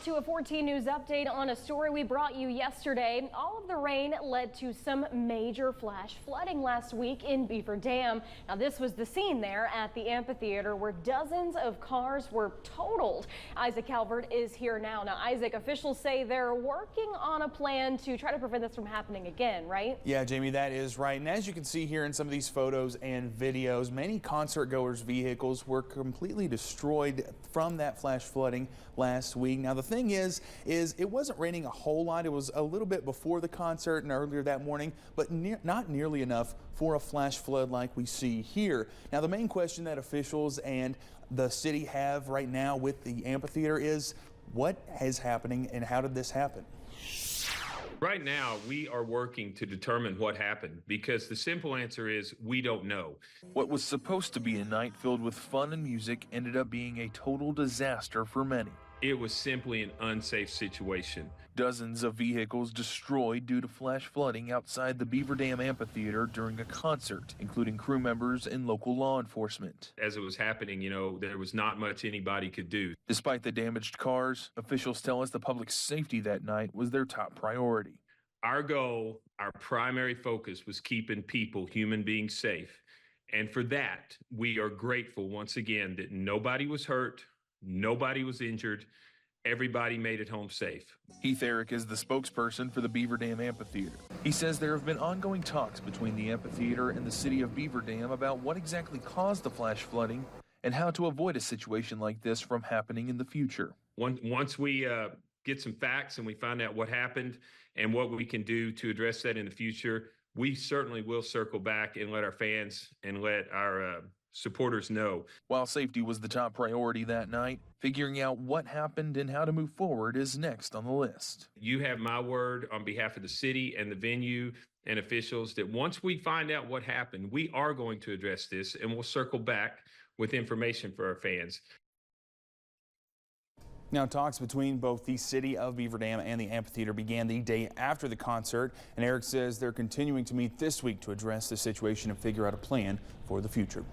To a 14 News update on a story we brought you yesterday. All of the rain led to some major flash flooding last week in Beaver Dam. Now, this was the scene there at the amphitheater where dozens of cars were totaled. Isaac Calvert is here now. Now, Isaac, officials say they're working on a plan to try to prevent this from happening again, right? Yeah, Jamie, that is right. And as you can see here in some of these photos and videos, many concert goers' vehicles were completely destroyed from that flash flooding last week. Now, the thing is it wasn't raining a whole lot. It was a little bit before the concert and earlier that morning, but not nearly enough for a flash flood like we see here. Now, the main question that officials and the city have right now with the amphitheater is what is happening and how did this happen? Right now, we are working to determine what happened because the simple answer is we don't know. What was supposed to be a night filled with fun and music ended up being a total disaster for many. It was simply an unsafe situation. Dozens of vehicles destroyed due to flash flooding outside the Beaver Dam Amphitheater during a concert, including crew members and local law enforcement. As it was happening, there was not much anybody could do. Despite the damaged cars, officials tell us the public's safety that night was their top priority. Our goal, our primary focus was keeping people, human beings, safe. And for that, we are grateful once again that nobody was hurt, nobody was injured. Everybody made it home safe. Heath Eric is the spokesperson for the Beaver Dam Amphitheater. He says there have been ongoing talks between the amphitheater and the city of Beaver Dam about what exactly caused the flash flooding and how to avoid a situation like this from happening in the future. Once we get some facts and we find out what happened and what we can do to address that in the future, we certainly will circle back and let our fans and let our supporters know. While safety was the top priority that night, figuring out what happened and how to move forward is next on the list. You have my word on behalf of the city and the venue and officials that once we find out what happened, we are going to address this and we'll circle back with information for our fans. Now, talks between both the city of Beaver Dam and the amphitheater began the day after the concert, and Eric says they're continuing to meet this week to address the situation and figure out a plan for the future.